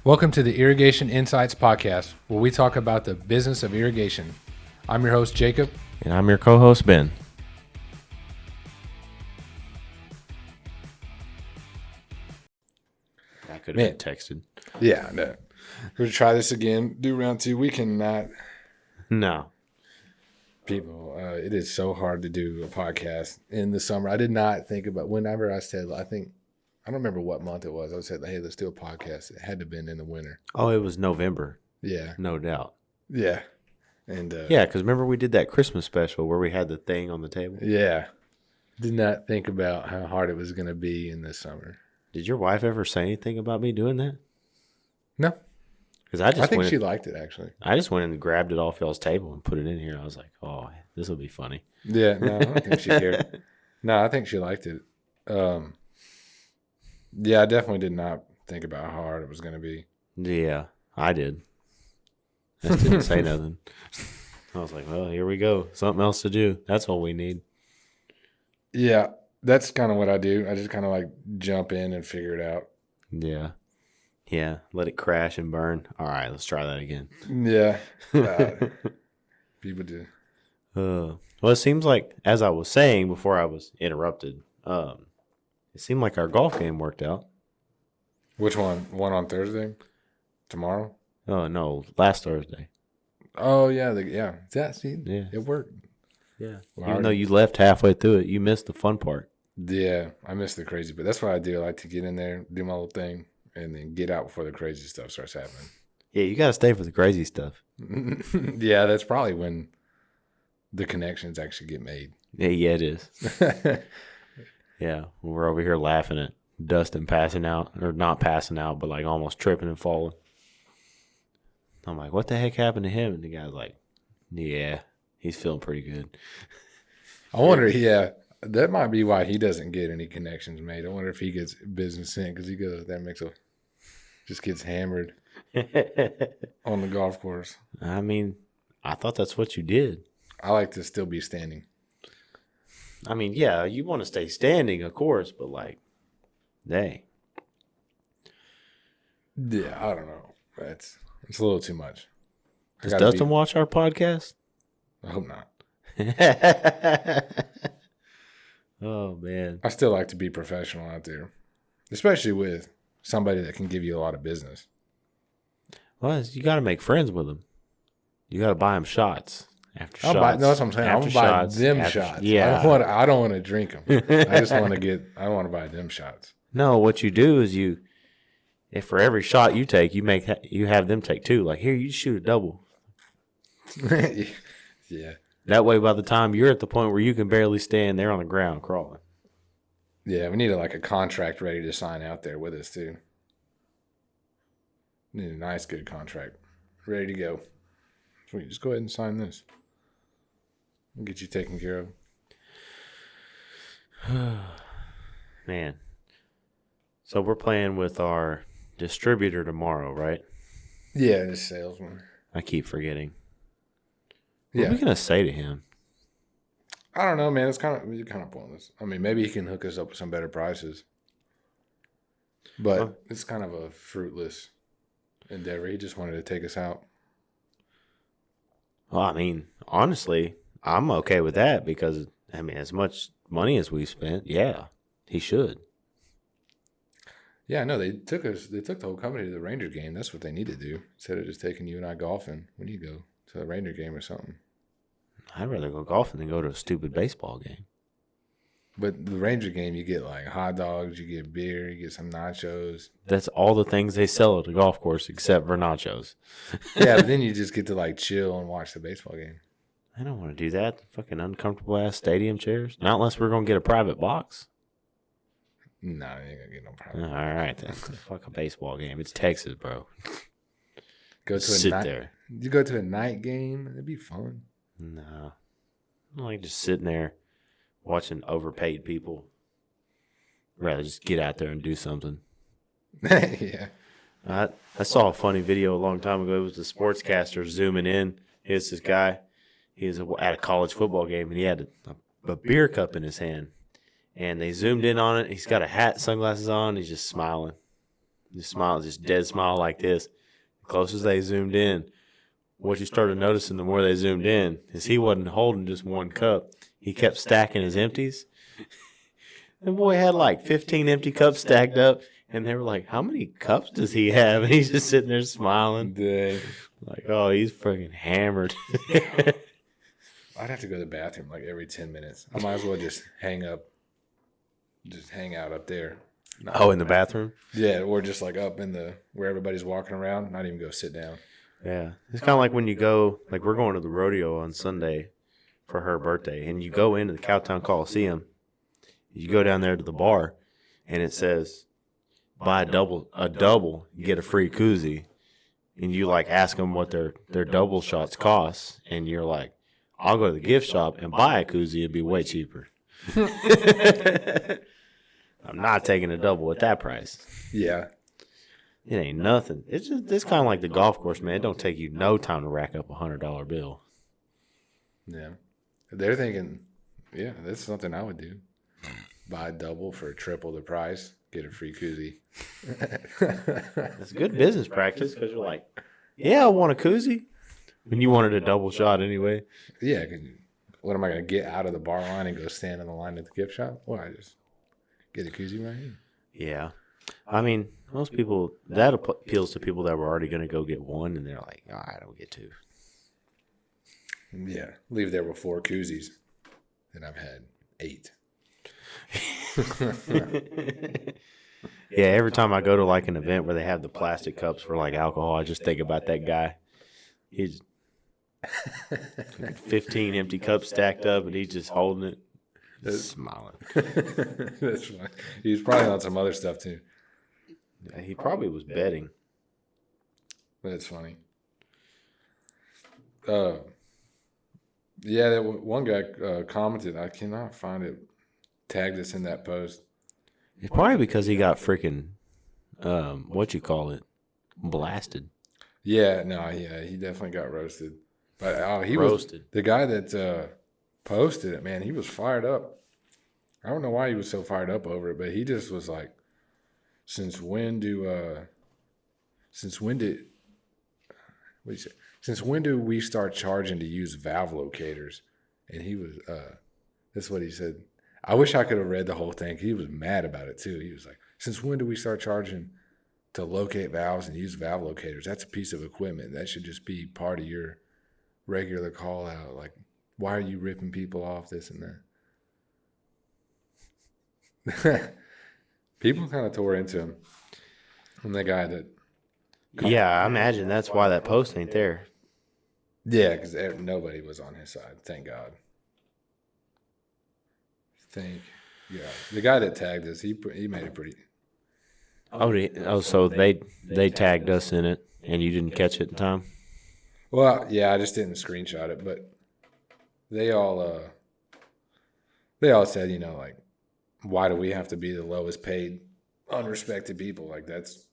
Welcome to the Irrigation Insights Podcast, where we talk about the business of irrigation. I'm your host, Jacob. And I'm your co-host, Ben. I could have been texted. Yeah, no. We're going to try this again. Do round two. We cannot. No. People, it is so hard to do a podcast in the summer. I did not think about, whenever I said, I don't remember what month it was. I said, hey, let's do a podcast. It had to have been in the winter. Oh, it was November. Yeah. No doubt. Yeah. And yeah, because remember we did that Christmas special where we had the thing on the table? Yeah. Did not think about how hard it was going to be in the summer. Did your wife ever say anything about me doing that? No. Because I think she liked it, actually. I just went and grabbed it off y'all's table and put it in here. I was like, oh, this will be funny. Yeah, no, I don't think she cared. No, I think she liked it. Yeah, I definitely did not think about how hard it was going to be. Yeah, I did. I just didn't say nothing. I was like, well, here we go. Something else to do. That's all we need. Yeah, that's kind of what I do. I just kind of jump in and figure it out. Yeah. Yeah, let it crash and burn. All right, let's try that again. Yeah. People do. Well, it seems like, as I was saying before I was interrupted, it seemed like our golf game worked out. Which one? One on Thursday? Tomorrow? Oh, no, last Thursday. Oh, yeah. Yeah, see, Yeah. it worked. Yeah. Well, Even though you left halfway through it, you missed the fun part. Yeah, I missed the crazy, but that's what I do. I like to get in there, do my little thing, and then get out before the crazy stuff starts happening. Yeah, you got to stay for the crazy stuff. Yeah, that's probably when the connections actually get made. Yeah, it is. Yeah, we're over here laughing at Dustin passing out, or not passing out, but almost tripping and falling. I'm like, what the heck happened to him? And the guy's like, yeah, he's feeling pretty good. I wonder, yeah, that might be why he doesn't get any connections made. I wonder if he gets business in because he goes there, just gets hammered on the golf course. I mean, I thought that's what you did. I like to still be standing. I mean, yeah, you want to stay standing, of course, but dang. Yeah, I don't know. It's a little too much. Does Dustin watch our podcast? I hope not. Oh, man. I still like to be professional out there, especially with somebody that can give you a lot of business. Well, you got to make friends with them. You got to buy them shots. After shots. No, that's what I'm saying. I'm going to buy them shots. Yeah. I don't want to drink them. I just want to buy them shots. No, what you do is if for every shot you take, you have them take two. Like, here, you shoot a double. Yeah. That way, by the time you're at the point where you can barely stand, they're on the ground crawling. Yeah, we need a contract ready to sign out there with us, too. Need a nice, good contract. Ready to go. Sweet, just go ahead and sign this. We'll get you taken care of. Man. So we're playing with our distributor tomorrow, right? Yeah, the salesman. I keep forgetting. Yeah. What are we going to say to him? I don't know, man. It's kind of pointless. I mean, maybe he can hook us up with some better prices. But it's kind of a fruitless endeavor. He just wanted to take us out. Well, I mean, honestly, I'm okay with that because, I mean, as much money as we spent, yeah, he should. Yeah, no, they took the whole company to the Ranger game. That's what they need to do. Instead of just taking you and I golfing, we need to go to the Ranger game or something. I'd rather go golfing than go to a stupid baseball game. But the Ranger game, you get hot dogs, you get beer, you get some nachos. That's all the things they sell at the golf course except for nachos. Yeah, but then you just get to chill and watch the baseball game. I don't want to do that. Fucking uncomfortable ass stadium chairs. Not unless we're going to get a private box. No, I ain't going to get no private box. All right, then. Fuck a baseball game. It's Texas, bro. Sit there. You go to a night game, it'd be fun. No. I don't like just sitting there watching overpaid people. I'd rather just get out there and do something. Yeah. I saw a funny video a long time ago. It was the sportscaster zooming in. Here's this guy. He was at a college football game, and he had a beer cup in his hand. And they zoomed in on it. He's got a hat, sunglasses on. He's just smiling. Just smile, just dead smile like this. The closer they zoomed in, what you started noticing the more they zoomed in is he wasn't holding just one cup. He kept stacking his empties. The boy had like 15 empty cups stacked up, and they were like, how many cups does he have? And he's just sitting there smiling. Dang. Like, oh, he's freaking hammered. I'd have to go to the bathroom like every 10 minutes. I might as well just hang out up there. Oh, in the bathroom? Yeah, or just like up in where everybody's walking around, not even go sit down. Yeah. It's kind of like when you go, like we're going to the rodeo on Sunday for her birthday, and you go into the Cowtown Coliseum. You go down there to the bar, and it says, buy a double, you get a free koozie. And you like ask them what their double shots cost, and you're like, I'll go to the gift shop and buy a koozie. It'd be way cheaper. I'm not taking a double at that price. Yeah. It ain't nothing. It's kind of like the golf course, man. It don't take you no time to rack up $100 bill. Yeah. They're thinking, yeah, that's something I would do. Buy a double for triple the price, get a free koozie. That's good business practice because you're like, yeah, I want a koozie. When you wanted a double shot anyway. Yeah. What am I going to get out of the bar line and go stand in the line at the gift shop? Well, I just get a koozie right here. Yeah. I mean, most people, that appeals to people that were already going to go get one, and they're like, all right, I'll get two. Yeah. Leave there with 4 koozies. And I've had 8. Yeah, every time I go to like an event where they have the plastic cups for like alcohol, I just think about that guy. He's 15 empty cups stacked up, and he's just holding it, just smiling. That's funny. He's probably on some other stuff too. Yeah, he probably was betting. That's funny. Yeah, that one guy commented. I cannot find it. Tagged us in that post. It's probably because he got freaking, blasted. Yeah, no, yeah, he definitely got roasted. But he roasted. Was the guy that posted it. Man, he was fired up. I don't know why he was so fired up over it, but he just was like, Since when do we start charging to use valve locators? And he was that's what he said. I wish I could have read the whole thing. He was mad about it too. He was like, since when do we start charging to locate valves and use valve locators? That's a piece of equipment. That should just be part of your regular call out. Like, why are you ripping people off, this and that? People kind of tore into him. And the guy that... Yeah, I imagine that's why that post ain't there. Yeah, because nobody was on his side. Thank God. Yeah. The guy that tagged us, he made it pretty... So they tagged us in it, and you didn't catch it in time? Well, yeah, I just didn't screenshot it, but they all said, like, why do we have to be the lowest paid, unrespected people? Like, that's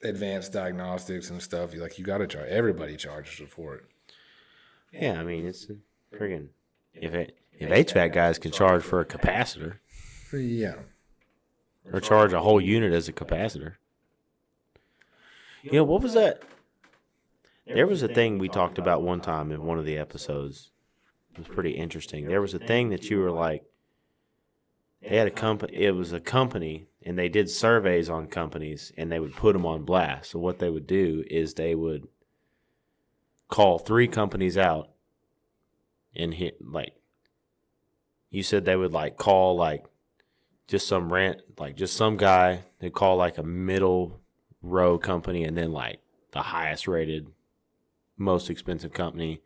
advanced diagnostics and stuff. You got to charge. Everybody charges for it. Yeah, I mean, it's friggin' if HVAC guys can charge for a capacitor, yeah, or charge a whole unit as a capacitor. What was that? There was a thing we talked about one time in one of the episodes. It was pretty interesting. There was a thing that you were like, they had a company. It was a company, and they did surveys on companies, and they would put them on blast. So what they would do is they would call 3 companies out, and hit like. You said they would like call like just some guy. They call like a middle row company, and then like the highest rated, most expensive company.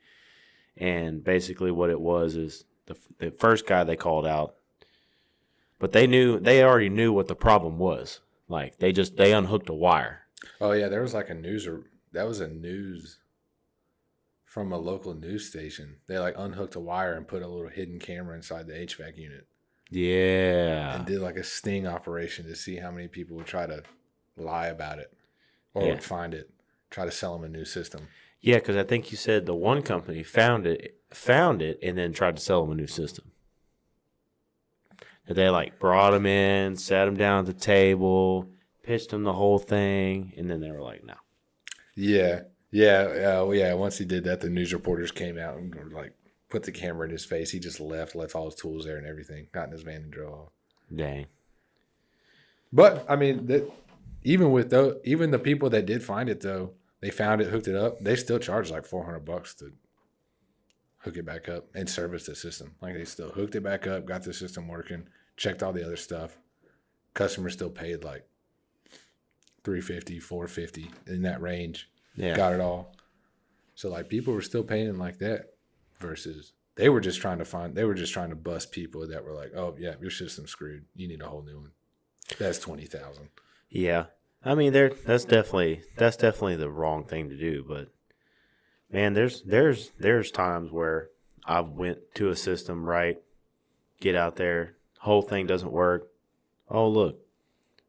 And basically, what it was is the first guy they called out. But they already knew what the problem was. Like they unhooked a wire. Oh yeah, there was like that was a news from a local news station. They like unhooked a wire and put a little hidden camera inside the HVAC unit. Yeah. And did like a sting operation to see how many people would try to lie about it or would find it, try to sell them a new system. Yeah, because I think you said the one company found it, and then tried to sell them a new system. They like brought them in, sat them down at the table, pitched them the whole thing, and then they were like, no. Yeah. Once he did that, the news reporters came out and were like, put the camera in his face. He just left all his tools there and everything. Got in his van and drove off. Dang. But I mean, even the people that did find it though, they found it, hooked it up. They still charge like $400 to hook it back up and service the system. Like they still hooked it back up, got the system working, checked all the other stuff. Customer still paid like $350, $450 in that range. Yeah. Got it all. So like people were still paying like that versus they were just trying to bust people that were like, oh yeah, your system's screwed. You need a whole new one. That's $20,000. Yeah. I mean, that's definitely the wrong thing to do, but man, there's times where I went to a system, right? Get out there, whole thing doesn't work. Oh, look,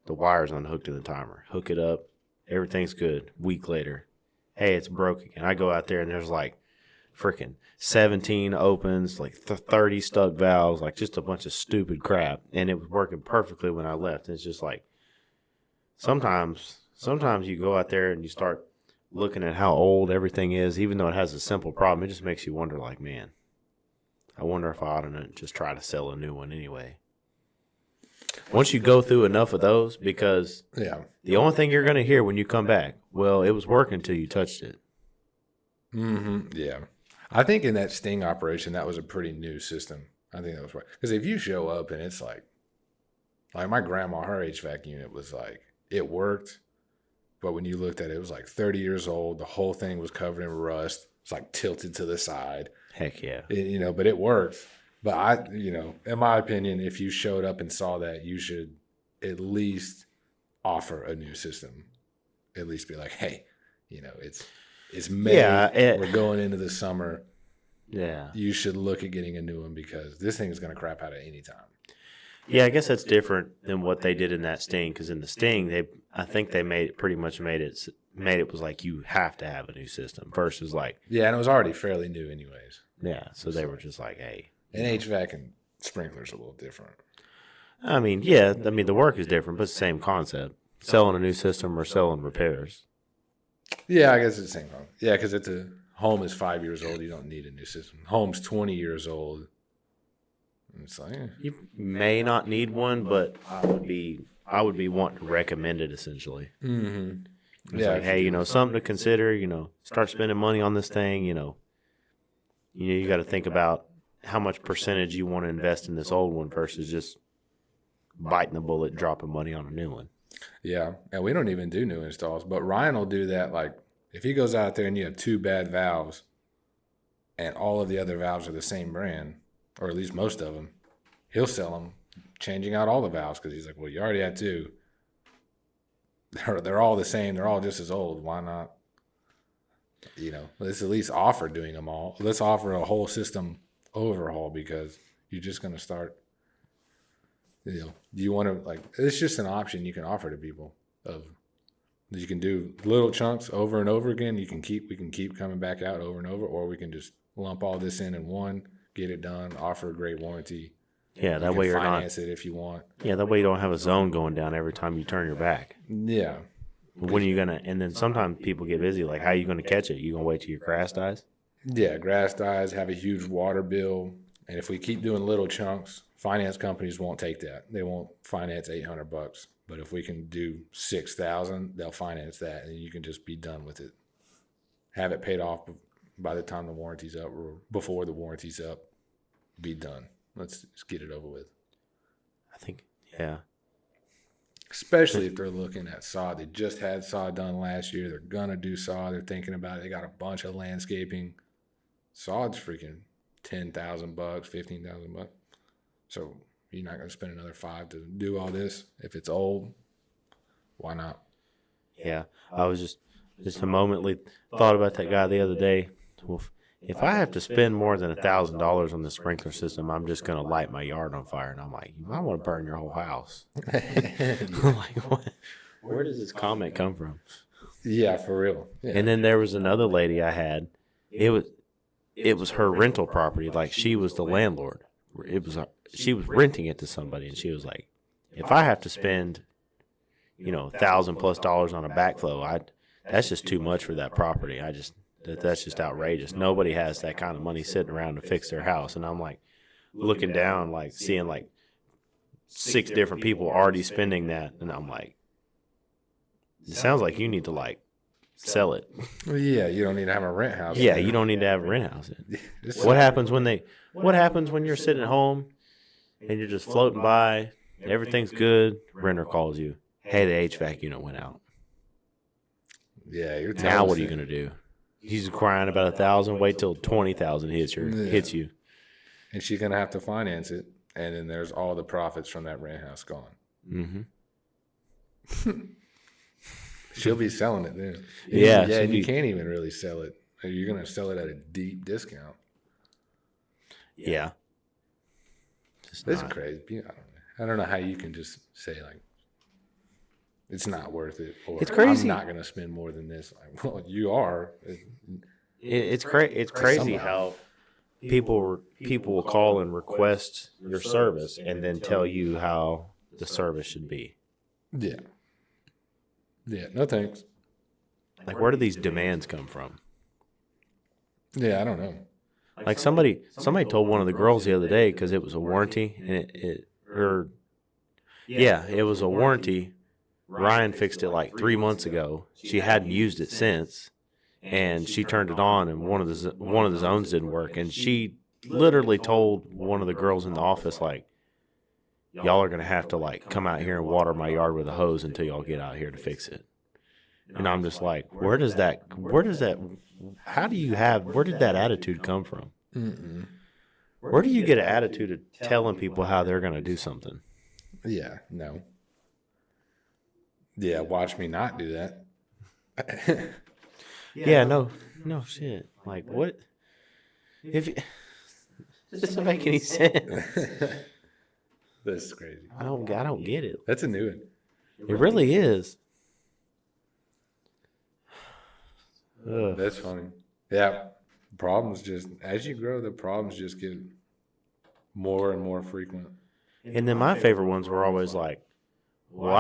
the wire's unhooked to the timer. Hook it up, everything's good. Week later, hey, it's broke again. I go out there and there's like freaking 17 opens, like 30 stuck valves, like just a bunch of stupid crap, and it was working perfectly when I left. It's just like sometimes you go out there and you start looking at how old everything is, even though it has a simple problem. It just makes you wonder, like, man, I wonder if I ought to just try to sell a new one anyway. Once you go through enough of those, because the only thing you're going to hear when you come back, well, it was working until you touched it. Mm-hmm. Yeah. I think in that sting operation, that was a pretty new system. I think that was right. Because if you show up and it's like my grandma, her HVAC unit was like, it worked. But when you looked at it, it was like 30 years old. The whole thing was covered in rust. It's like tilted to the side. Heck yeah. But it worked. But in my opinion, if you showed up and saw that, you should at least offer a new system. At least be like, hey, it's May. Yeah, we're going into the summer. Yeah. You should look at getting a new one because this thing is going to crap out at any time. Yeah, I guess that's different than what they did in that Sting. Because in the Sting, I think they made it was like you have to have a new system versus like. Yeah, and it was already fairly new anyways. Yeah, so they were just like, hey. And HVAC and sprinklers are a little different. I mean, yeah, the work is different, but it's the same concept. Selling a new system or selling repairs. Yeah, I guess it's the same concept. Yeah, because if the home is 5 years old, you don't need a new system. Home's 20 years old. It's like, you may not need one, but I would be wanting to recommend it essentially. Mm-hmm. It's like, hey, something to consider. Start spending money on this thing. You got to think about how much percentage you want to invest in this old one versus just biting the bullet, dropping money on a new one. Yeah, and we don't even do new installs, but Ryan will do that. Like if he goes out there and you have 2 bad valves, and all of the other valves are the same brand, or at least most of them, he'll sell them, changing out all the valves because he's like, well, you already had 2. They're all the same. They're all just as old. Why not? Let's at least offer doing them all. Let's offer a whole system overhaul because you're just going to start. Do you want to it's just an option you can offer to people of you can do little chunks over and over again. We can keep coming back out over and over, or we can just lump all this in one, get it done, offer a great warranty. Yeah, that way you're not finance it if you want. Yeah, that way you don't have a zone going down every time you turn your back. Yeah. When are you gonna? And then sometimes people get busy. Like, how are you gonna catch it? You gonna wait till your grass dies? Yeah, grass dies. Have a huge water bill, and if we keep doing little chunks, finance companies won't take that. They won't finance $800. But if we can do 6,000, they'll finance that, and you can just be done with it. Have it paid off by the time the warranty's up, or before the warranty's up. Be done. Let's just get it over with. I think, yeah. Especially if they're looking at sod. They just had sod done last year. They're going to do sod. They're thinking about it. They got a bunch of landscaping. Sod's freaking $10,000, $15,000. So you're not going to spend another $5,000 to do all this. If it's old, why not? Yeah. I was just a momently thought about that guy the other day. Well, if I have to spend more than $1,000 on the sprinkler system, I'm just going to light my yard on fire. And I'm like, you might want to burn your whole house. I'm like, what? Where does this comment come from? Yeah, for real. Yeah. And then there was another lady I had. It was her rental property. Like, she was the landlord. She was renting it to somebody, and she was like, if I have to spend, $1,000+ on a backflow. That's just too much for that property. That's just outrageous. Nobody has that kind of money sitting around to fix their house. And I'm like looking down, like seeing like 6 different people already spending that, and I'm like, it sounds like you need to like sell it. Well, yeah, you don't need to have a rent house. Yeah, you don't need to have a rent house. What happens when you're sitting at home and you're just floating by, everything's good, renter calls you, hey, the HVAC unit went out. Yeah, you're now what are you gonna do? He's crying about 1,000. Wait till 20,000 hits you. And she's gonna have to finance it, and then there's all the profits from that rent house gone. Mm-hmm. She'll be selling it then. Yeah, and you can't even really sell it. You're gonna sell it at a deep discount. Yeah. It's crazy. I don't know how you can just say like it's not worth it, or it's crazy. I'm not gonna spend more than this. Like, well, you are. It's crazy how people will call and request your service and then tell you how the service should be. Yeah. Yeah. No thanks. Like, where do these demands come from? Yeah, I don't know. Like somebody told one of the girls the other day, because it was a warranty, and it was a warranty. Ryan fixed it like 3 months ago. She hadn't used it since, and she turned it on, and one of the zones didn't work, and she literally told one of the girls in the office, like, y'all are gonna have to like come out here and water my yard with a hose until y'all get out here to fix it. And I'm just like, where did that attitude come from? Mm-mm. Where do you get an attitude of telling people how they're gonna do something? Yeah, no. Yeah, watch me not do that. Yeah, no shit. Like, what? This doesn't make any sense. This is crazy. I don't get it. That's a new one. It really is. That's funny. Yeah, problems just as you grow, the problems just get more and more frequent. And then my favorite ones were always like, well,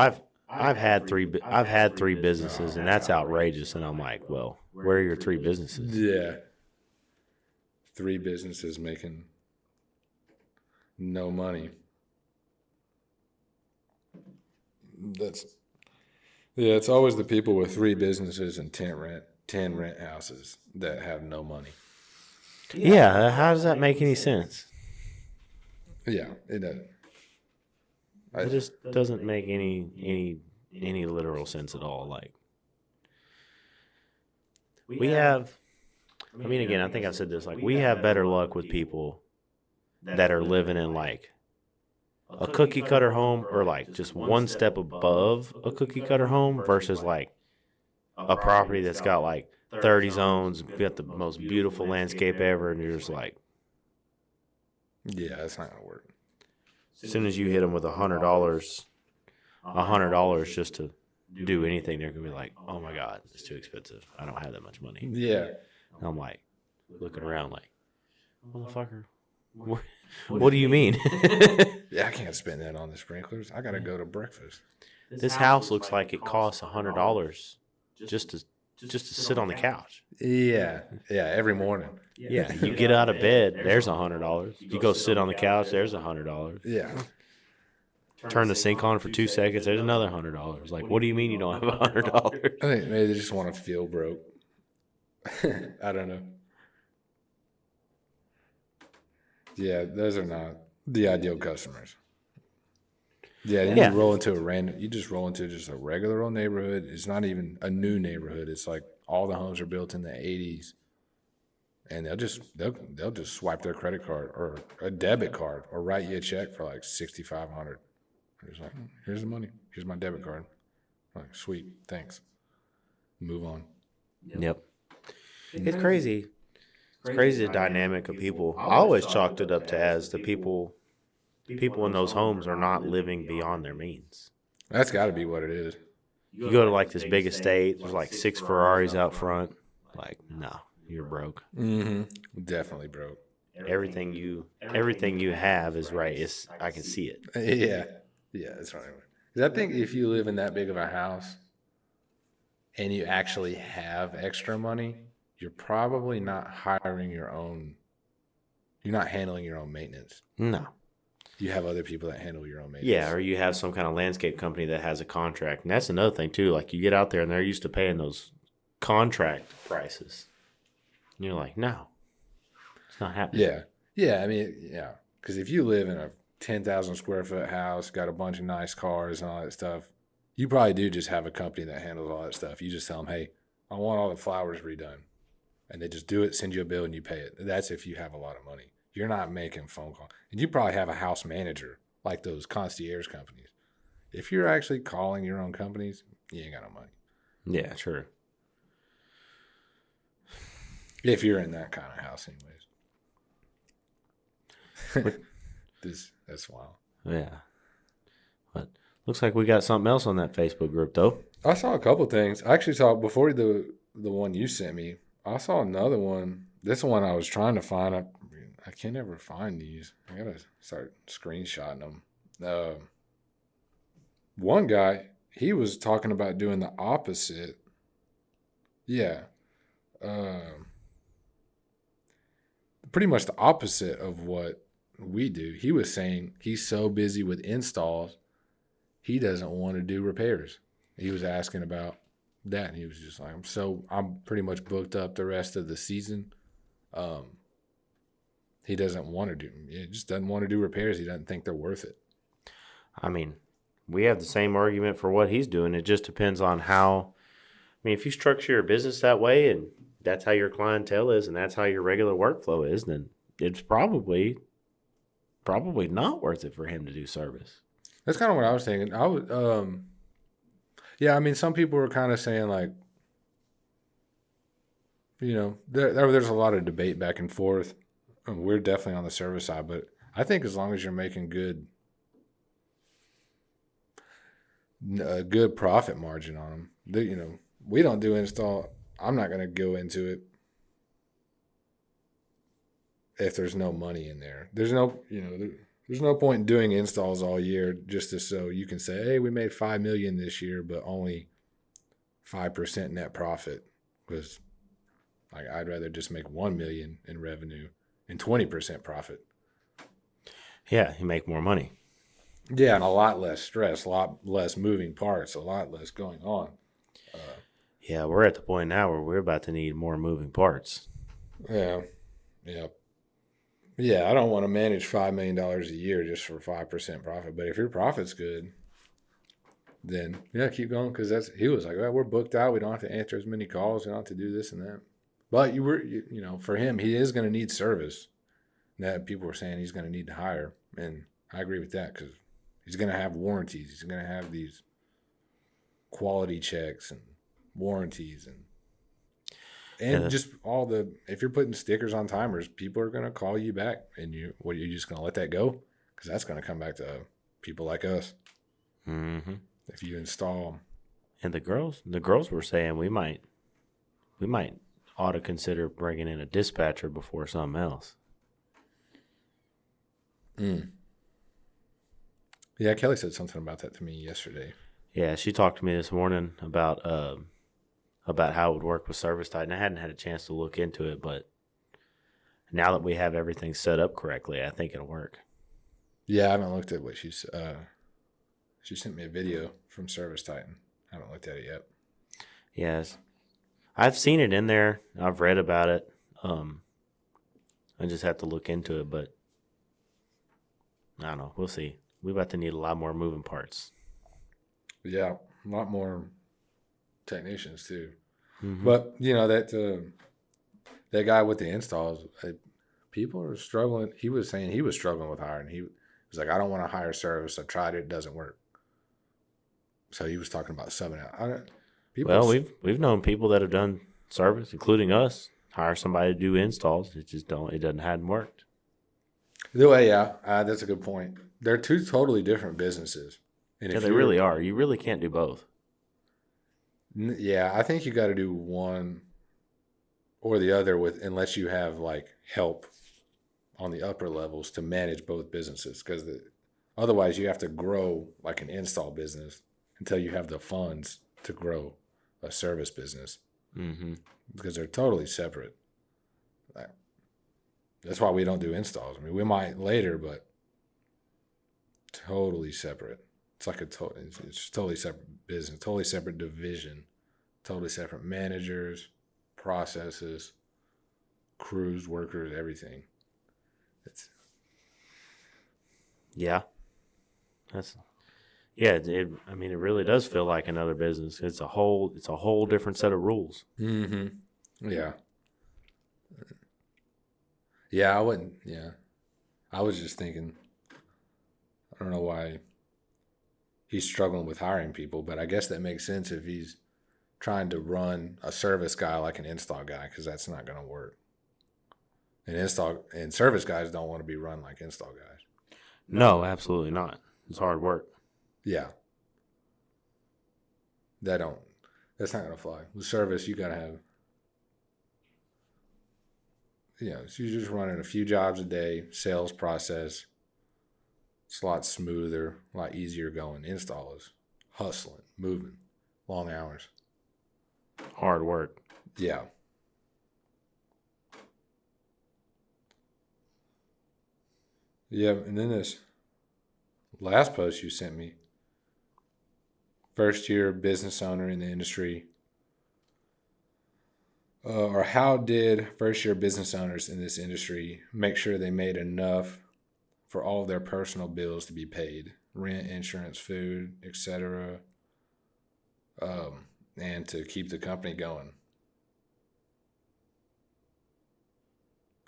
I've had three businesses, and that's outrageous. And I'm like, well, where are your 3 businesses? Yeah. 3 businesses making no money. It's always the people with 3 businesses and 10 rent houses that have no money. Yeah, how does that make any sense? Yeah, it doesn't. It just doesn't make any literal sense at all. Like, we have, I mean, again, I think I've said this, like, we have better luck with people that are living in like a cookie cutter home, or like just one step above a cookie cutter home, versus like a property that's got like 30 zones, got the most beautiful landscape ever, and you're just like, yeah, that's not gonna work. As soon as you hit them with $100 just to do anything, they're gonna be like, oh my God, it's too expensive. I don't have that much money. Yeah. And I'm like looking around like, motherfucker, what do you mean? Yeah, I can't spend that on the sprinklers. I gotta go to breakfast. This house looks like it costs $100 just to sit on the couch. Yeah, every morning. Yeah, you get out of bed, there's $100. You go sit on the couch, there's $100. Yeah. Turn the sink on for 2 seconds, there's another $100. Like, what do you mean you don't have $100? I think maybe they just want to feel broke. I don't know. Yeah, those are not the ideal customers. Yeah, you roll into you just roll into just a regular old neighborhood. It's not even a new neighborhood. It's like all the homes are built in the 80s. And they'll just swipe their credit card or a debit card or write you a check for like $6,500. It's like, here's the money. Here's my debit card. I'm like, sweet, thanks. Move on. Yep. It's crazy. It's crazy the dynamic of people. I always chalked it up to as the people in those homes are not living beyond their means. That's got to be what it is. You go to like this big estate, there's like 6 Ferraris out front. Like, no, you're broke. Mm-hmm. Definitely broke. Everything you have is right. I can see it. Yeah, that's right. Because I think if you live in that big of a house and you actually have extra money, you're probably not hiring your own. You're not handling your own maintenance. No. You have other people that handle your own maintenance. Yeah, or you have some kind of landscape company that has a contract. And that's another thing, too. Like, you get out there and they're used to paying those contract prices. And you're like, no, it's not happening. Yeah. Yeah. I mean, yeah. Because if you live in a 10,000 square foot house, got a bunch of nice cars and all that stuff, you probably do just have a company that handles all that stuff. You just tell them, hey, I want all the flowers redone. And they just do it, send you a bill, and you pay it. That's if you have a lot of money. You're not making phone calls. And you probably have a house manager like those concierge companies. If you're actually calling your own companies, you ain't got no money. Yeah, sure. If you're in that kind of house, anyways. That's wild. Yeah. But looks like we got something else on that Facebook group, though. I saw a couple things. I actually saw, before the one you sent me, I saw another one. This one I was trying to find. I can't ever find these. I got to start screenshotting them. One guy, he was talking about doing the opposite. Yeah. Pretty much the opposite of what we do. He was saying he's so busy with installs, he doesn't want to do repairs. He was asking about that, and he was just like, I'm pretty much booked up the rest of the season. He doesn't want to he just doesn't want to do repairs. He doesn't think they're worth it. I mean, we have the same argument for what he's doing. It just depends on how. I mean, if you structure your business that way and that's how your clientele is and that's how your regular workflow is, then it's probably not worth it for him to do service. That's kind of what I was thinking. I would, yeah, I mean, some people were kind of saying, like, you know, there's a lot of debate back and forth. We're definitely on the service side, but I think as long as you're making a good profit margin on them, you know, we don't do install. I'm not going to go into it if there's no money in there. There's no point in doing installs all year just so you can say, hey, we made $5 million this year, but only 5% net profit. Because I'd rather just make $1 million in revenue and 20% profit. Yeah, you make more money. Yeah, and a lot less stress, a lot less moving parts, a lot less going on. Yeah, we're at the point now where we're about to need more moving parts. Yeah. Yeah, I don't want to manage $5 million a year just for 5% profit. But if your profit's good, then yeah, keep going, because he was like, well, we're booked out. We don't have to answer as many calls. We don't have to do this and that. But for him, he is going to need service. That people were saying he's going to need to hire, and I agree with that, because he's going to have warranties. He's going to have these quality checks and warranties and just if you're putting stickers on timers, people are going to call you back, and you're just going to let that go, because that's going to come back to people like us. Mm-hmm. If you install them. And the girls were saying we might ought to consider bringing in a dispatcher before something else. Yeah, Kelly said something about that to me yesterday. Yeah, she talked to me this morning about how it would work with ServiceTitan. I hadn't had a chance to look into it, but now that we have everything set up correctly, I think it'll work. Yeah, I haven't looked at what she sent me a video from ServiceTitan. I haven't looked at it yet. Yes, I've seen it in there. I've read about it. I just have to look into it, but I don't know. We'll see. We're about to need a lot more moving parts. Yeah, a lot more technicians too. Mm-hmm. But that guy with the installs, people are struggling. He was saying he was struggling with hiring. He was like, I don't want to hire service. I've tried it. It doesn't work. So he was talking about subbing out. We've known people that have done service, including us, hire somebody to do installs. It hadn't worked. Yeah, that's a good point. They're two totally different businesses. And yeah, they really are. You really can't do both. Yeah, I think you got to do one or the other unless you have like help on the upper levels to manage both businesses, because Otherwise, you have to grow like an install business until you have the funds to grow a service business because they're totally separate. That's why we don't do installs. I mean, we might later, but totally separate. It's like it's totally separate business, totally separate division, totally separate managers, processes, crews, workers, everything. It's I mean, it really does feel like another business. It's a whole different set of rules. Yeah. Yeah, I wouldn't. Yeah. I was just thinking, I don't know why he's struggling with hiring people, but I guess that makes sense if he's trying to run a service guy like an install guy, because that's not going to work. And service guys don't want to be run like install guys. No, absolutely not. It's hard work. Yeah. That's not going to fly. With service, you got to have, so you're just running a few jobs a day, sales process. It's a lot smoother, a lot easier going. Install is hustling, moving, long hours. Hard work. Yeah. Yeah, and then this last post you sent me, first year business owner in the industry, or how did first year business owners in this industry make sure they made enough for all of their personal bills to be paid, rent, insurance, food, etc., and to keep the company going?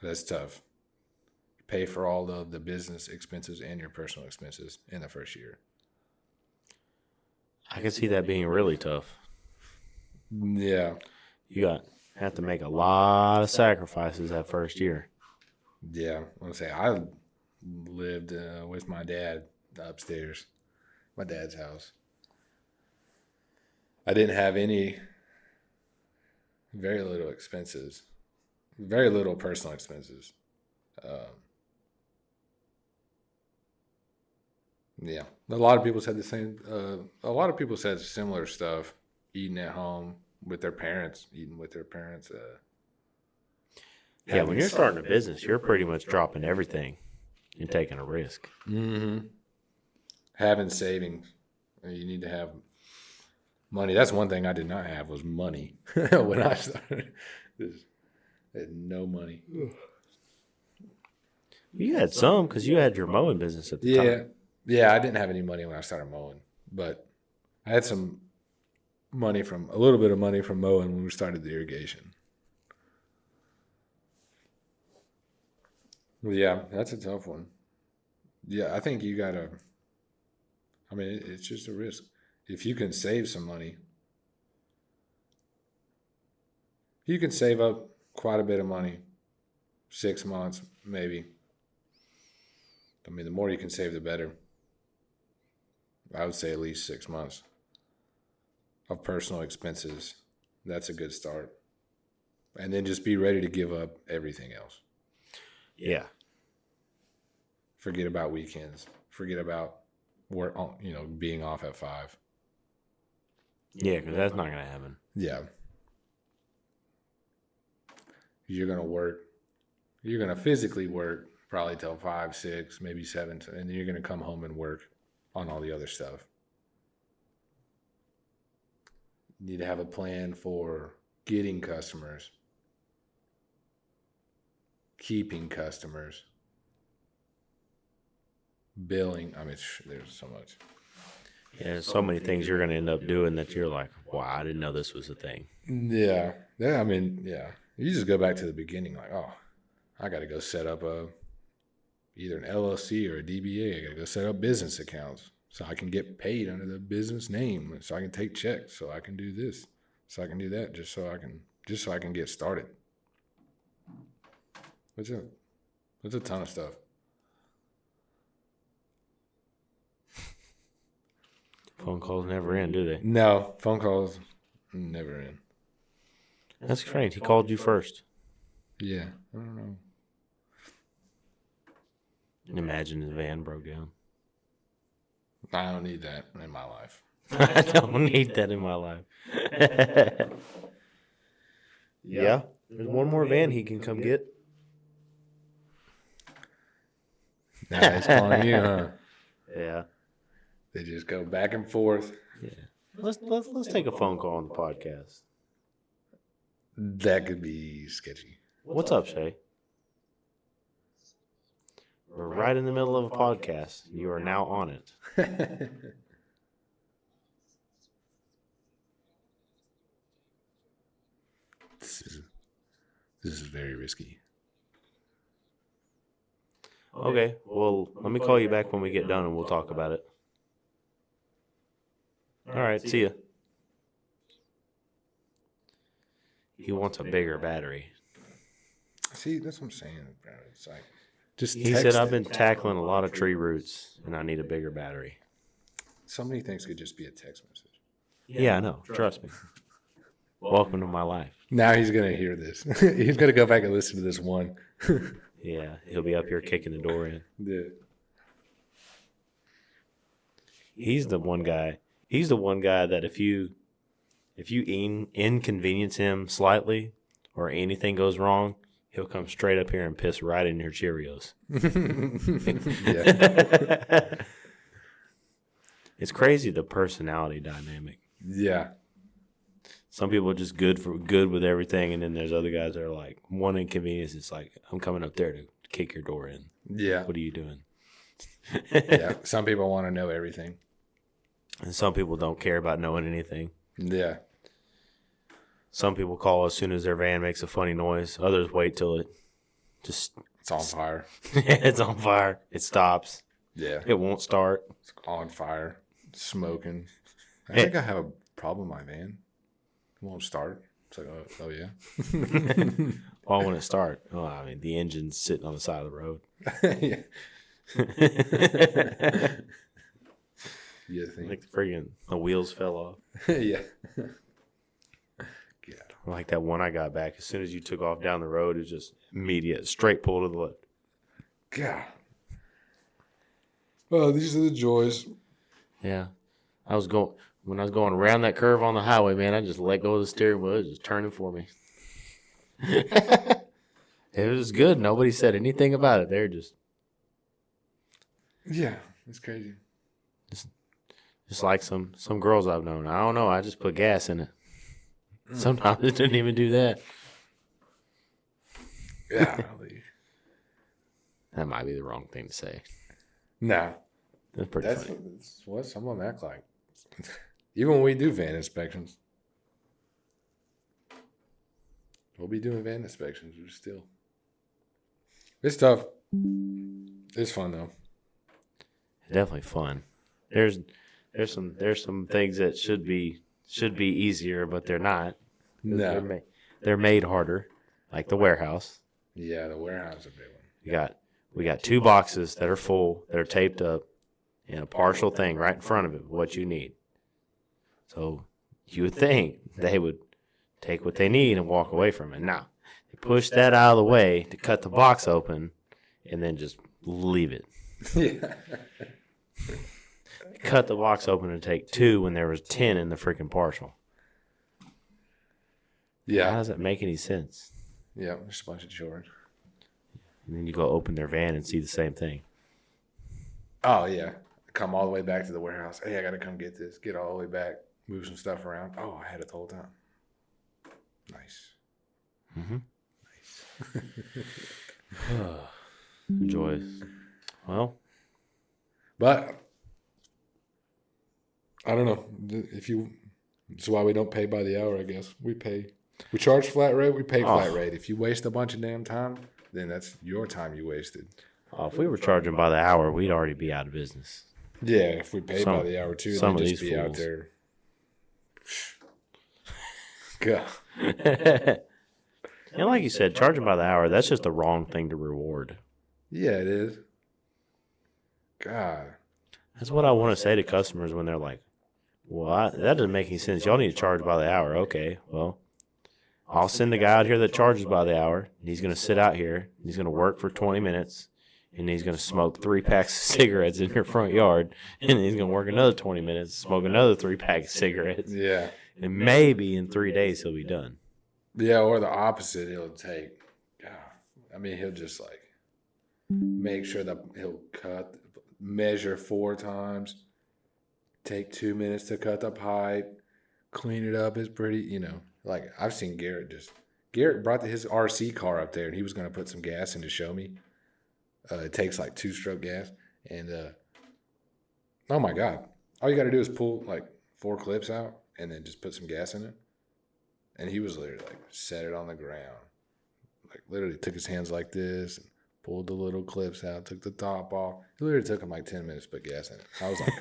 That's tough. Pay for all of the business expenses and your personal expenses in the first year. I can see that being really tough. Yeah. You have to make a lot of sacrifices that first year. Yeah. I want to say I lived with my dad upstairs, my dad's house. I didn't have very little expenses, very little personal expenses. Yeah, a lot of people said the same. A lot of people said similar stuff. Eating at home with their parents, Yeah, when you're starting a business, you're pretty much dropping everything and taking a risk. Having savings, you need to have money. That's one thing I did not have was money when I started. I had no money. You had some because you had your mowing business at the time. Yeah, I didn't have any money when I started mowing, but I had a little bit of money from mowing when we started the irrigation. Well, yeah, that's a tough one. Yeah, I think it's just a risk. If you can save some money, you can save up quite a bit of money, 6 months maybe. I mean, the more you can save, the better. I would say at least 6 months of personal expenses. That's a good start. And then just be ready to give up everything else. Yeah. Forget about weekends. Forget about work, being off at 5. Yeah, because that's not going to happen. Yeah. You're going to work. You're going to physically work probably till 5, 6, maybe 7, and then you're going to come home and work on all the other stuff. You need to have a plan for getting customers, keeping customers, billing. I mean, there's so much. Yeah, there's so many things you're going to end up doing that you're like, wow, I didn't know this was a thing. Yeah. I mean, yeah. You just go back to the beginning like, oh, I got to go set up either an LLC or a DBA. I got to go set up business accounts so I can get paid under the business name, so I can take checks, so I can do this, so I can do that, just so I can get started. It's a ton of stuff. Phone calls never end, do they? No, phone calls never end. That's strange. He called you first. Yeah, I don't know. Imagine his van broke down. I don't need that in my life. I don't need that in my life. Yeah. There's one more van he can come get. Now he's calling you, huh? Yeah. They just go back and forth. Yeah. Let's take a phone call on the podcast. That could be sketchy. What's up, Shay? We're right in the middle of a podcast. You are now on it. This is very risky. Okay, well, let me call you back when we get done and we'll talk about it. All right, see ya. He wants a bigger battery. See, that's what I'm saying, bro. It's like, just He said, I've been tackling a lot of tree roots and I need a bigger battery. So many things could just be a text message. Yeah, I know. Trust me. Welcome to my life. Now he's going to hear this. He's going to go back and listen to this one. Yeah, he'll be up here kicking the door in. Yeah. He's the one guy. He's the one guy that if you inconvenience him slightly or anything goes wrong, he'll come straight up here and piss right in your Cheerios. Yeah. It's crazy, the personality dynamic. Yeah. Some people are just good with everything, and then there's other guys that are like, one inconvenience, it's like, I'm coming up there to kick your door in. Yeah. What are you doing? Yeah. Some people want to know everything. And some people don't care about knowing anything. Yeah. Some people call as soon as their van makes a funny noise. Others wait till it's on fire. It's on fire. It stops. Yeah. It won't start. It's on fire. Smoking. I think I have a problem with my van. It won't start. It's like, oh yeah. Why won't it start? Oh, I mean, the engine's sitting on the side of the road. Yeah. You think? Like the wheels fell off. Yeah. Yeah. Like that one I got back. As soon as you took off down the road, it was just immediate, straight pull to the left. God. Well, these are the joys. Yeah. When I was going around that curve on the highway, man, I just let go of the steering wheel. It was just turning for me. It was good. Nobody said anything about it. They're just... Yeah, it's crazy. Just like some girls I've known. I don't know. I just put gas in it. Sometimes it didn't even do that. Yeah. That might be the wrong thing to say. Nah. That's pretty funny. That's what some of them act like. Even when we do van inspections. We'll be doing van inspections. We're still. It's tough. It's fun though. Definitely fun. There's some things that should be easier, but they're not. No. They're made harder, like the warehouse. Yeah, the warehouse is a big one. We got 2 boxes that are full, that are taped up, and a partial thing right in front of it, what you need. So you would think they would take what they need and walk away from it. Now, they push that out of the way to cut the box open and then just leave it. Yeah. Cut the box open and take 2 when there was 10 in the freaking partial. Yeah. How does that make any sense? Yeah, just a bunch of children. And then you go open their van and see the same thing. Oh, yeah. Come all the way back to the warehouse. Hey, I got to come get this. Get all the way back. Move some stuff around. Oh, I had it the whole time. Nice. Mm-hmm. Nice. Joys. Well. But, I don't know. That's why we don't pay by the hour, I guess. We charge flat rate, we pay flat rate. If you waste a bunch of damn time, then that's your time you wasted. Oh, if we were charging by the hour, we'd already be out of business. Yeah, if we paid by the hour too, some they'd of just these be fools out there. God. And like you said, charging by the hour, that's just the wrong thing to reward. Yeah, it is. God. That's what I want to say to customers when they're like, well, that doesn't make any sense. Y'all need to charge by the hour. Okay, well, I'll send the guy out here that charges by the hour. He's going to sit out here. He's going to work for 20 minutes. and he's going to smoke 3 packs of cigarettes in your front yard, and then he's going to work another 20 minutes, smoke another 3 packs of cigarettes. Yeah. And maybe in 3 days he'll be done. Yeah, or the opposite. He'll take, I mean, he'll just like make sure that he'll measure 4 times, take 2 minutes to cut the pipe, clean it up. It's pretty, like I've seen Garrett brought his RC car up there and he was going to put some gas in to show me. It takes like 2-stroke gas. And, oh my God, all you got to do is pull like 4 clips out and then just put some gas in it. And he was literally like, set it on the ground. Like literally took his hands like this and pulled the little clips out, took the top off. It literally took him like 10 minutes to put gas in it. I was like,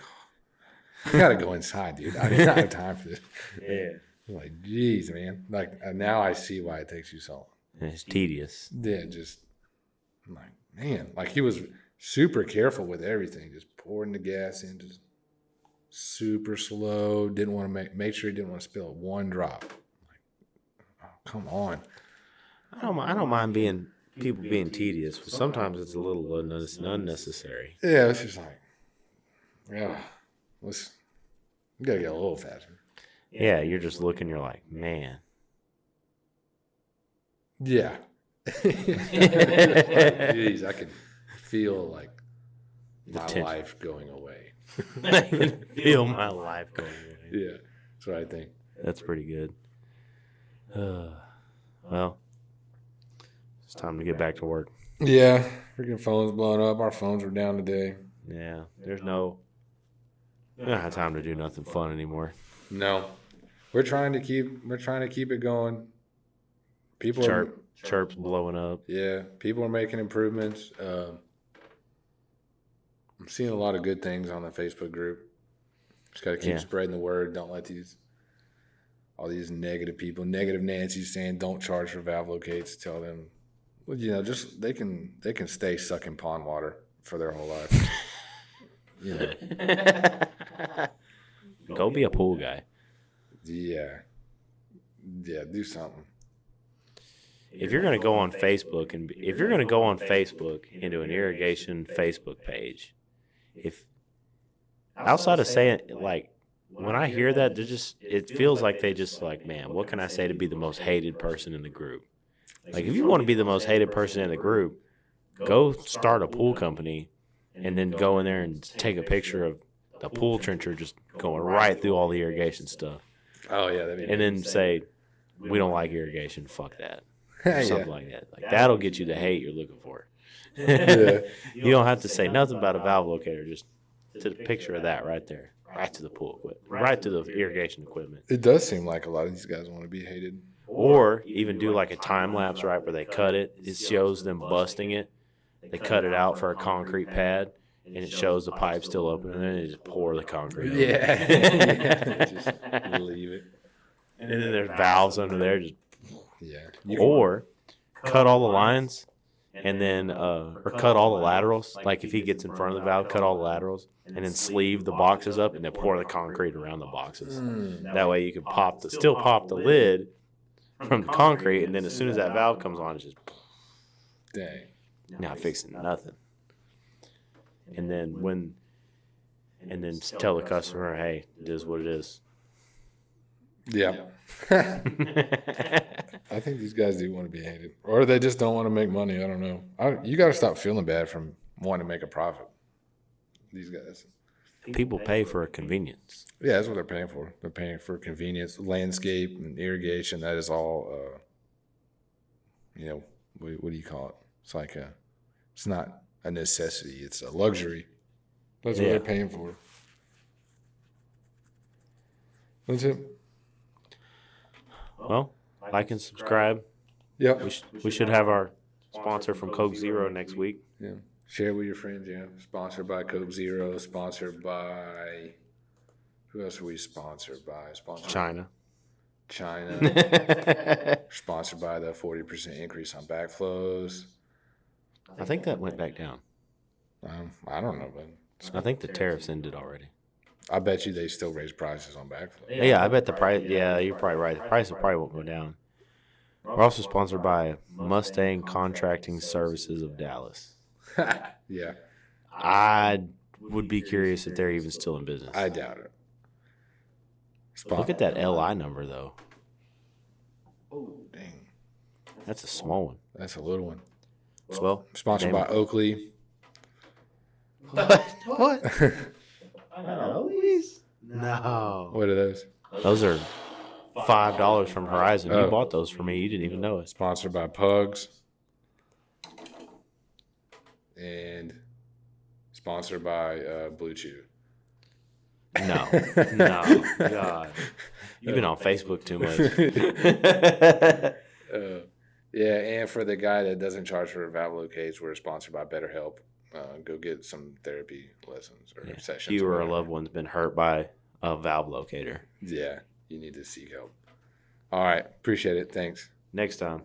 I got to go inside, dude. I don't have time for this. Yeah. I'm like, geez, man. Like now I see why it takes you so long. And it's tedious. Yeah, I'm like, man. Like he was super careful with everything. Just pouring the gas in, just super slow. Didn't want to make sure he didn't want to spill one drop. Come on. I don't mind people being tedious, but sometimes it's a little unnecessary. Yeah, it's just like, yeah, we gotta get a little faster. Yeah, you're just looking, you're like, man. Yeah. Jeez, I can feel like my life going away. I can feel my life going away. Yeah, that's what I think. That's pretty good. Well, it's time to get back to work. Yeah, freaking phones blowing up. Our phones were down today. Yeah, we don't have time to do nothing fun anymore. No, we're trying to keep it going. Chirp's blowing up. Yeah, people are making improvements. I'm seeing a lot of good things on the Facebook group. Just got to keep spreading the word. Don't let all these negative people, negative Nancy's saying don't charge for valve locates. Tell them, well, just they can stay sucking pond water for their whole life. Go be a pool guy. Yeah, do something. If you're gonna go on Facebook into an irrigation Facebook page, if outside of saying like. When I hear that, it feels like they just like, man, what can I say to be the most hated person in the group? Like, if you want to be the most hated person in the group, go start a pool company and then go in there and take a picture of the pool trencher just going right through all the irrigation stuff. Oh, yeah. That'd be and then say, we don't like irrigation, fuck that. Or something like that. Like, that'll get you the hate you're looking for. You don't have to say nothing about a valve locator, just to the picture of that right there. Right to the pool equipment, right to the irrigation equipment. It does seem like a lot of these guys want to be hated. Or even do like a time lapse, right, where they cut it. It shows them busting it. They cut it out for a concrete pad, and it shows the pipe still open, and then they just pour the concrete. Yeah. Just leave it. And then there's valves under there. Or cut all the lines, and then or cut all the laterals. Like if he gets in front of the valve, cut all the laterals. And then sleeve the boxes up and then pour the concrete around the boxes. That way you can still pop the lid from the concrete, and then as soon as that valve comes on, it's just dang, not fixing nothing. And then tell the customer, hey, it is what it is. Yeah. I think these guys do want to be hated, or they just don't want to make money. I don't know. You got to stop feeling bad from wanting to make a profit. These guys. People pay for a convenience. Yeah, that's what they're paying for. They're paying for convenience, landscape, and irrigation. That is all, what do you call it? It's like it's not a necessity. It's a luxury. That's what they're paying for. That's it. Well, like and subscribe. Yep. We should have our sponsor from Coke Zero next week. Yeah. Share with your friends, yeah. Sponsored by Coke Zero. Sponsored by... Who else are we sponsored by? China. Sponsored by the 40% increase on backflows. I think that went back down. I don't know, but... I think the tariffs ended already. I bet you they still raise prices on backflow. Yeah, I bet the price... Yeah, you're probably right. The price probably won't go down. We're also sponsored by Mustang Contracting Services of Dallas. Yeah. I would be curious if they're even still in business. I doubt it. Look at that LI number, though. Oh, dang. That's a small one. That's a little one. Well, Sponsored by Oakley. What? No. What are those? Those are $5 from Horizon. You bought those for me. You didn't even know it. Sponsored by Pugs. And sponsored by Blue Chew. No. God. You've been on Facebook too much. Yeah, and for the guy that doesn't charge for valve locates, we're sponsored by BetterHelp. Go get some therapy lessons or sessions. You or a loved one's been hurt by a valve locator. Yeah, you need to seek help. All right, appreciate it. Thanks. Next time.